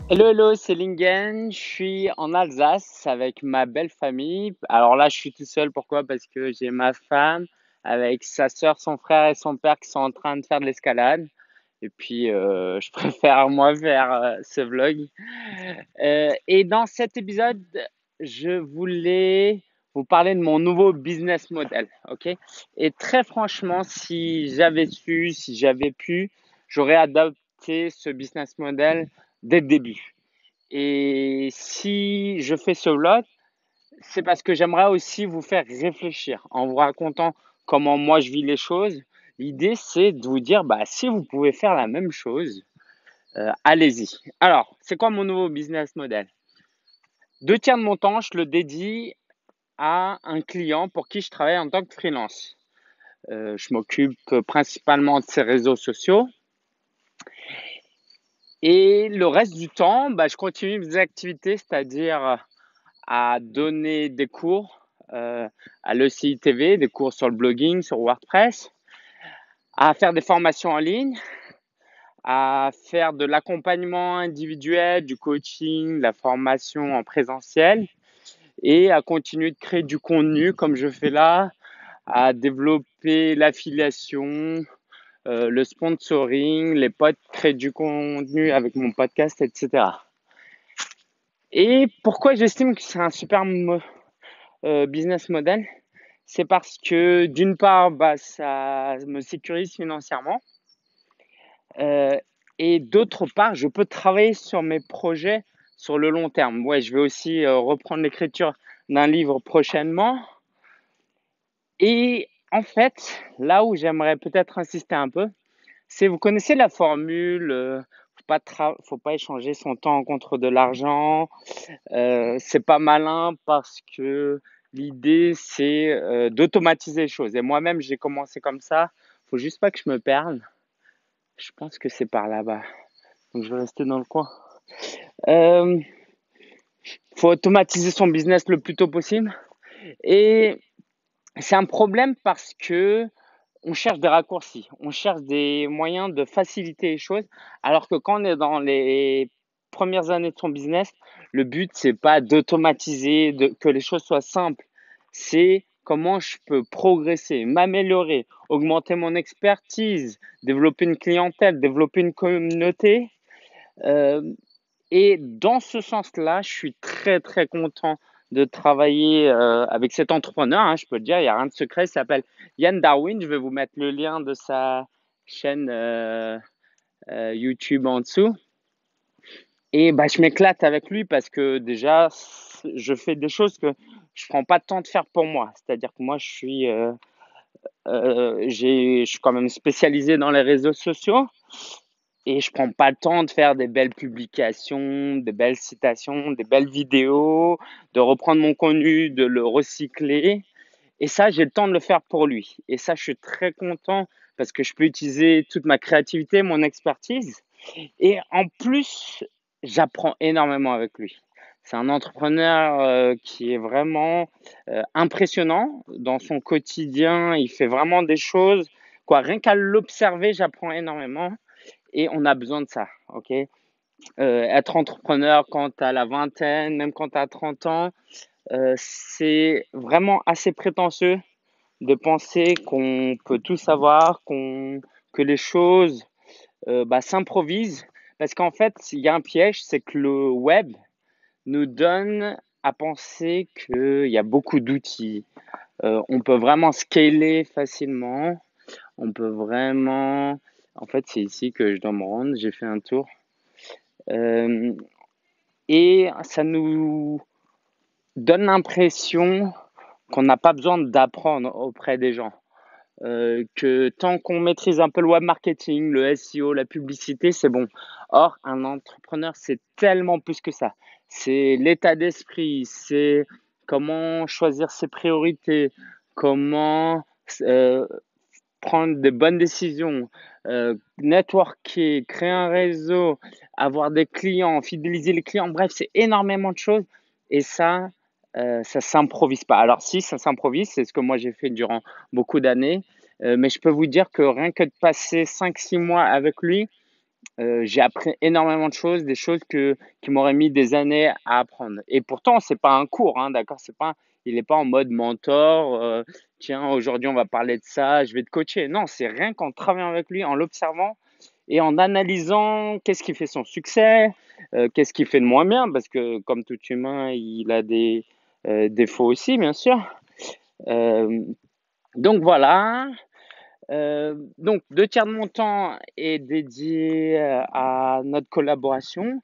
Hello, hello, c'est Lingen. Je suis en Alsace avec ma belle famille. Alors là, je suis tout seul. Pourquoi? Parce que j'ai ma femme avec sa sœur, son frère et son père qui sont en train de faire de l'escalade. Et puis, je préfère moi faire ce vlog. Et dans cet épisode, je voulais vous parler de mon nouveau business model, ok? Et très franchement, si j'avais su, si j'avais pu, j'aurais adopté ce business model dès le début. Et si je fais ce vlog, c'est parce que j'aimerais aussi vous faire réfléchir en vous racontant comment moi je vis les choses. L'idée, c'est de vous dire, bah, si vous pouvez faire la même chose, allez-y. Alors, c'est quoi mon nouveau business model? 2 tiers de mon temps, je le dédie à un client pour qui je travaille en tant que freelance. Je m'occupe principalement de ses réseaux sociaux. Et le reste du temps, bah, je continue mes activités, c'est-à-dire à donner des cours à l'ECI TV, des cours sur le blogging, sur WordPress, à faire des formations en ligne, à faire de l'accompagnement individuel, du coaching, de la formation en présentiel et à continuer de créer du contenu comme je fais là, à développer l'affiliation, le sponsoring, les potes créer du contenu avec mon podcast, etc. Et pourquoi j'estime que c'est un super business model? C'est parce que d'une part, bah, ça me sécurise financièrement euh, et d'autre part, je peux travailler sur mes projets sur le long terme. Ouais, je vais aussi reprendre l'écriture d'un livre prochainement. Et en fait, là où j'aimerais peut-être insister un peu, c'est vous connaissez la formule faut pas échanger son temps contre de l'argent. C'est pas malin parce que l'idée, c'est d'automatiser les choses. Et moi-même, j'ai commencé comme ça. Faut juste pas que je me perde. Je pense que c'est par là-bas. Donc, je vais rester dans le coin. Euh, faut automatiser son business le plus tôt possible. Et c'est un problème parce que on cherche des raccourcis, on cherche des moyens de faciliter les choses, alors que quand on est dans les premières années de son business, le but c'est pas d'automatiser, que les choses soient simples, c'est comment je peux progresser, m'améliorer, augmenter mon expertise, développer une clientèle, développer une communauté. Euh, et dans ce sens-là, je suis très très content de travailler avec cet entrepreneur, hein, je peux le dire, il n'y a rien de secret, il s'appelle Yann Darwin, je vais vous mettre le lien de sa chaîne YouTube en dessous. Et bah, je m'éclate avec lui parce que déjà, je fais des choses que je prends pas de temps de faire pour moi. C'est-à-dire que moi, je suis quand même spécialisé dans les réseaux sociaux. Et je prends pas le temps de faire des belles publications, des belles citations, des belles vidéos, de reprendre mon contenu, de le recycler. Et ça, j'ai le temps de le faire pour lui. Et ça, je suis très content parce que je peux utiliser toute ma créativité, mon expertise. Et en plus, j'apprends énormément avec lui. C'est un entrepreneur qui est vraiment impressionnant dans son quotidien. Il fait vraiment des choses, quoi. Rien qu'à l'observer, j'apprends énormément. Et on a besoin de ça, ok? Être entrepreneur quand tu as la vingtaine, même quand tu as 30 ans, c'est vraiment assez prétentieux de penser qu'on peut tout savoir, que les choses bah, s'improvisent. Parce qu'en fait, il y a un piège, c'est que le web nous donne à penser qu'il y a beaucoup d'outils. On peut vraiment scaler facilement. On peut vraiment... En fait, c'est ici que je dois me rendre. J'ai fait un tour. Euh, et ça nous donne l'impression qu'on n'a pas besoin d'apprendre auprès des gens. Que tant qu'on maîtrise un peu le web marketing, le SEO, la publicité, c'est bon. Or, un entrepreneur, c'est tellement plus que ça. C'est l'état d'esprit, c'est comment choisir ses priorités, comment euh, prendre de bonnes décisions, networker, créer un réseau, avoir des clients, fidéliser les clients. Bref, c'est énormément de choses et ça s'improvise pas. Alors si, ça s'improvise, c'est ce que moi j'ai fait durant beaucoup d'années, mais je peux vous dire que rien que de passer 5-6 mois avec lui, J'ai appris énormément de choses, des choses qui m'auraient mis des années à apprendre. Et pourtant, c'est pas un cours, hein, d'accord? Il n'est pas en mode mentor. Tiens, aujourd'hui, on va parler de ça, je vais te coacher. Non, c'est rien qu'en travaillant avec lui, en l'observant et en analysant qu'est-ce qui fait son succès, qu'est-ce qui fait de moins bien, parce que comme tout humain, il a des défauts aussi, bien sûr. Euh, donc voilà. Donc, 2 tiers de mon temps est dédié à notre collaboration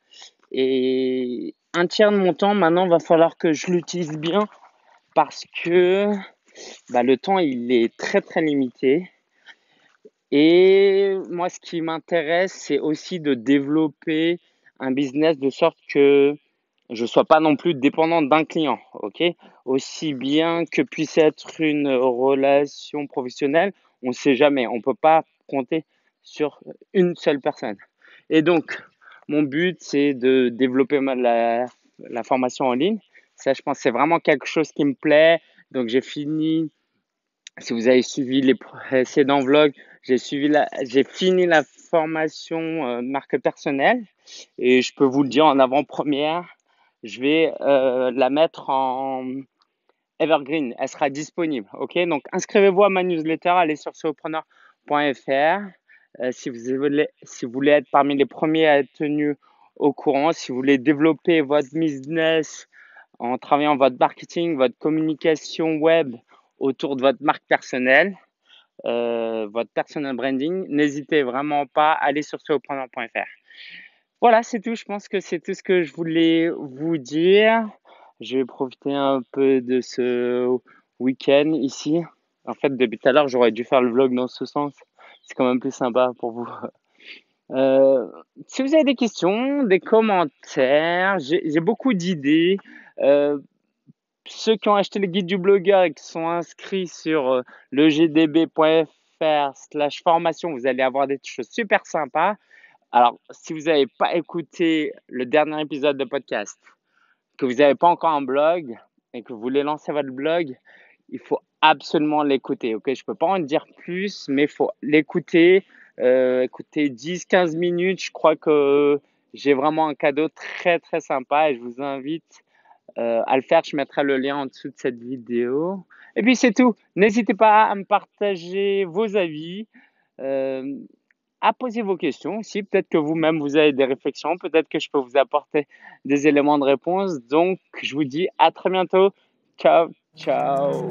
et un tiers de mon temps, maintenant, va falloir que je l'utilise bien parce que bah, le temps, il est très, très limité. Et moi, ce qui m'intéresse, c'est aussi de développer un business de sorte que je sois pas non plus dépendant d'un client, ok? Aussi bien que puisse être une relation professionnelle, on ne sait jamais, on peut pas compter sur une seule personne. Et donc, mon but, c'est de développer la formation en ligne. Ça, je pense, c'est vraiment quelque chose qui me plaît. Donc, j'ai fini si vous avez suivi les précédents vlogs, j'ai fini la formation marque personnelle et je peux vous le dire en avant-première, je vais la mettre en evergreen. Elle sera disponible. Ok, donc inscrivez-vous à ma newsletter, allez sur solopreneur.fr si vous voulez être parmi les premiers à être tenus au courant, si vous voulez développer votre business en travaillant votre marketing, votre communication web autour de votre marque personnelle, votre personal branding, n'hésitez vraiment pas à aller sur solopreneur.fr. Voilà, c'est tout. Je pense que c'est tout ce que je voulais vous dire. Je vais profiter un peu de ce week-end ici. En fait, depuis tout à l'heure, j'aurais dû faire le vlog dans ce sens. C'est quand même plus sympa pour vous. Euh, Si vous avez des questions, des commentaires, j'ai beaucoup d'idées. Euh, Ceux qui ont acheté le guide du blogueur et qui sont inscrits sur legdb.fr/formation, vous allez avoir des choses super sympas. Alors, si vous n'avez pas écouté le dernier épisode de podcast, que vous n'avez pas encore un blog et que vous voulez lancer votre blog, il faut absolument l'écouter. Ok, je peux pas en dire plus, mais il faut l'écouter. Écoutez 10-15 minutes. Je crois que j'ai vraiment un cadeau très très sympa et je vous invite à le faire. Je mettrai le lien en dessous de cette vidéo. Et puis c'est tout. N'hésitez pas à me partager vos avis, euh, à poser vos questions aussi. Peut-être que vous-même vous avez des réflexions. Peut-être que je peux vous apporter des éléments de réponse. Donc je vous dis à très bientôt. Ciao, ciao.